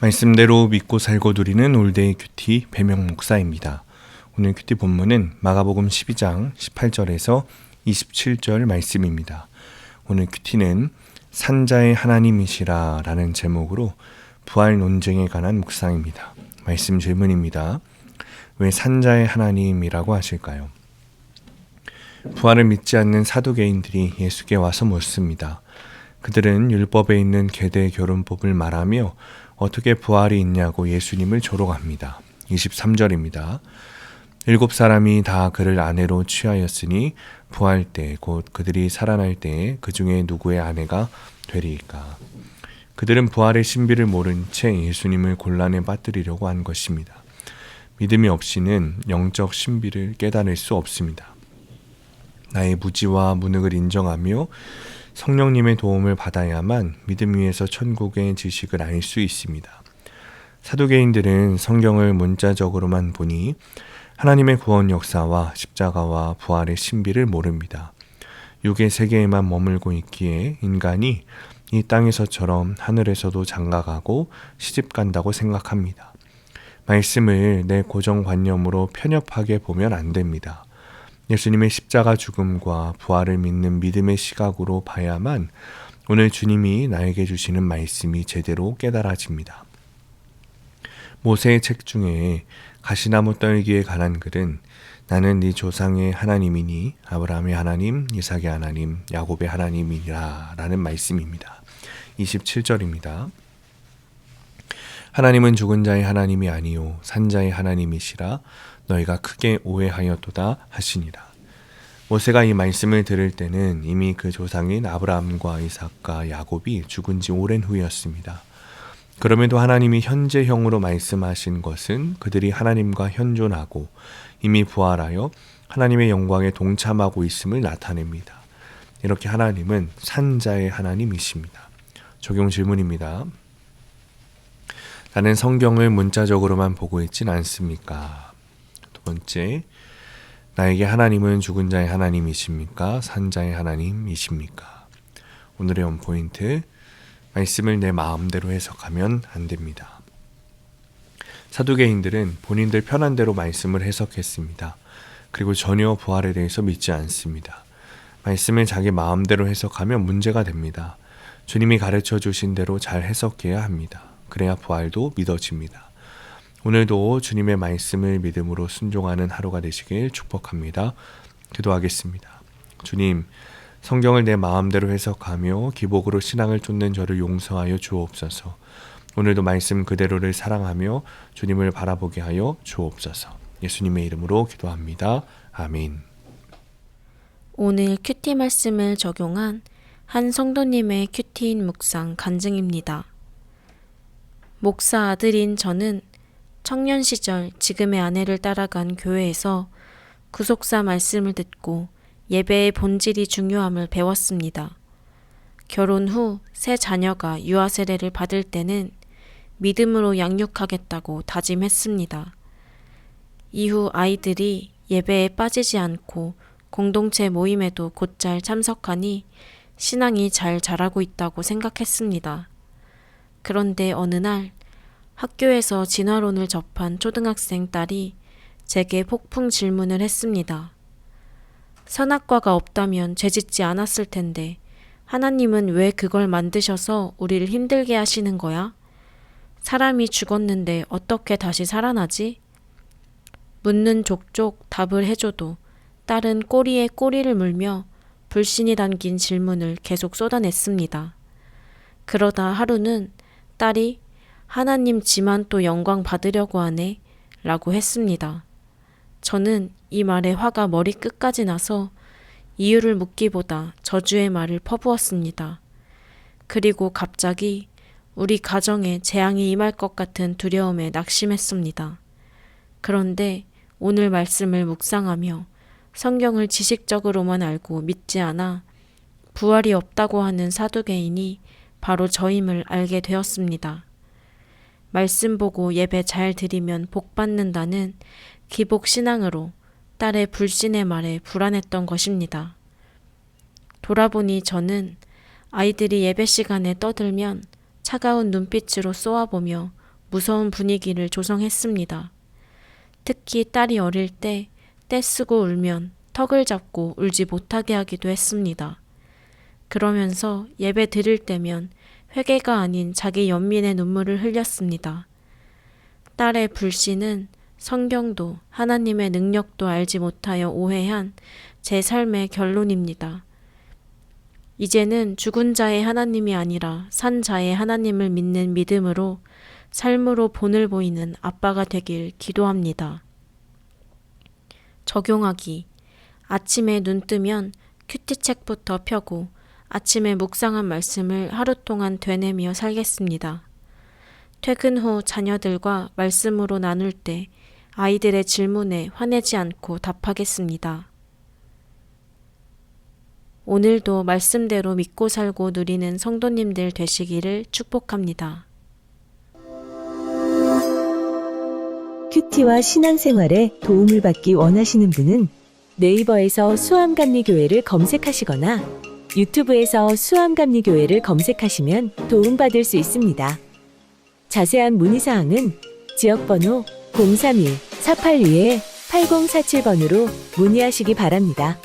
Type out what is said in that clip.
말씀대로 믿고 살고 누리는 올데이 큐티 배명 목사입니다. 오늘 큐티 본문은 마가복음 12장 18절에서 27절 말씀입니다. 오늘 큐티는 산자의 하나님이시라 라는 제목으로 부활 논쟁에 관한 묵상입니다. 말씀 질문입니다. 왜 산자의 하나님이라고 하실까요? 부활을 믿지 않는 사두개인들이 예수께 와서 묻습니다. 그들은 율법에 있는 계대 결혼법을 말하며 어떻게 부활이 있냐고 예수님을 조롱합니다. 23절입니다. 7사람이 다 그를 아내로 취하였으니 부활 때 곧 그들이 살아날 때에 그 중에 누구의 아내가 되리이까. 그들은 부활의 신비를 모른 채 예수님을 곤란에 빠뜨리려고 한 것입니다. 믿음이 없이는 영적 신비를 깨달을 수 없습니다. 나의 무지와 무능을 인정하며 성령님의 도움을 받아야만 믿음 위에서 천국의 지식을 알 수 있습니다. 사두개인들은 성경을 문자적으로만 보니 하나님의 구원 역사와 십자가와 부활의 신비를 모릅니다. 육의 세계에만 머물고 있기에 인간이 이 땅에서처럼 하늘에서도 장가가고 시집간다고 생각합니다. 말씀을 내 고정관념으로 편협하게 보면 안 됩니다. 예수님의 십자가 죽음과 부활을 믿는 믿음의 시각으로 봐야만 오늘 주님이 나에게 주시는 말씀이 제대로 깨달아집니다. 모세의 책 중에 가시나무 떨기에 관한 글은 나는 네 조상의 하나님이니 아브라함의 하나님, 이삭의 하나님, 야곱의 하나님이라 라는 말씀입니다. 27절입니다. 하나님은 죽은 자의 하나님이 아니요 산자의 하나님이시라 너희가 크게 오해하였도다 하시니라. 모세가 이 말씀을 들을 때는 이미 그 조상인 아브라함과 이삭과 야곱이 죽은 지 오랜 후였습니다. 그럼에도 하나님이 현재형으로 말씀하신 것은 그들이 하나님과 현존하고 이미 부활하여 하나님의 영광에 동참하고 있음을 나타냅니다. 이렇게 하나님은 산자의 하나님이십니다. 적용 질문입니다. 나는 성경을 문자적으로만 보고 있진 않습니까? 두 번째, 나에게 하나님은 죽은 자의 하나님이십니까? 산자의 하나님이십니까? 오늘의 원포인트, 말씀을 내 마음대로 해석하면 안 됩니다. 사두개인들은 본인들 편한 대로 말씀을 해석했습니다. 그리고 전혀 부활에 대해서 믿지 않습니다. 말씀을 자기 마음대로 해석하면 문제가 됩니다. 주님이 가르쳐 주신 대로 잘 해석해야 합니다. 그래야 부활도 믿어집니다. 오늘도 주님의 말씀을 믿음으로 순종하는 하루가 되시길 축복합니다. 기도하겠습니다. 주님, 성경을 내 마음대로 해석하며 기복으로 신앙을 쫓는 저를 용서하여 주옵소서. 오늘도 말씀 그대로를 사랑하며 주님을 바라보게 하여 주옵소서. 예수님의 이름으로 기도합니다. 아멘. 오늘 큐티 말씀을 적용한 한 성도님의 큐티인 묵상 간증입니다. 목사 아들인 저는 청년 시절 지금의 아내를 따라간 교회에서 구속사 말씀을 듣고 예배의 본질이 중요함을 배웠습니다. 결혼 후 새 자녀가 유아 세례를 받을 때는 믿음으로 양육하겠다고 다짐했습니다. 이후 아이들이 예배에 빠지지 않고 공동체 모임에도 곧잘 참석하니 신앙이 잘 자라고 있다고 생각했습니다. 그런데 어느 날 학교에서 진화론을 접한 초등학생 딸이 제게 폭풍 질문을 했습니다. 선악과가 없다면 죄짓지 않았을 텐데 하나님은 왜 그걸 만드셔서 우리를 힘들게 하시는 거야? 사람이 죽었는데 어떻게 다시 살아나지? 묻는 족족 답을 해줘도 딸은 꼬리에 꼬리를 물며 불신이 담긴 질문을 계속 쏟아냈습니다. 그러다 하루는 딸이 하나님 지만 또 영광 받으려고 하네 라고 했습니다. 저는 이 말에 화가 머리끝까지 나서 이유를 묻기보다 저주의 말을 퍼부었습니다. 그리고 갑자기 우리 가정에 재앙이 임할 것 같은 두려움에 낙심했습니다. 그런데 오늘 말씀을 묵상하며 성경을 지식적으로만 알고 믿지 않아 부활이 없다고 하는 사두개인이 바로 저임을 알게 되었습니다. 말씀 보고 예배 잘 드리면 복 받는다는 기복 신앙으로 딸의 불신의 말에 불안했던 것입니다. 돌아보니 저는 아이들이 예배 시간에 떠들면 차가운 눈빛으로 쏘아보며 무서운 분위기를 조성했습니다. 특히 딸이 어릴 때 떼쓰고 울면 턱을 잡고 울지 못하게 하기도 했습니다. 그러면서 예배 드릴 때면 회개가 아닌 자기 연민의 눈물을 흘렸습니다. 딸의 불신은 성경도 하나님의 능력도 알지 못하여 오해한 제 삶의 결론입니다. 이제는 죽은 자의 하나님이 아니라 산 자의 하나님을 믿는 믿음으로 삶으로 본을 보이는 아빠가 되길 기도합니다. 적용하기. 아침에 눈 뜨면 큐티책부터 펴고 아침에 묵상한 말씀을 하루 동안 되뇌며 살겠습니다. 퇴근 후 자녀들과 말씀으로 나눌 때 아이들의 질문에 화내지 않고 답하겠습니다. 오늘도 말씀대로 믿고 살고 누리는 성도님들 되시기를 축복합니다. 큐티와 신앙생활에 도움을 받기 원하시는 분은 네이버에서 수암감리교회를 검색하시거나 유튜브에서 수암감리교회를 검색하시면 도움받을 수 있습니다. 자세한 문의사항은 지역번호 031-482-8047번으로 문의하시기 바랍니다.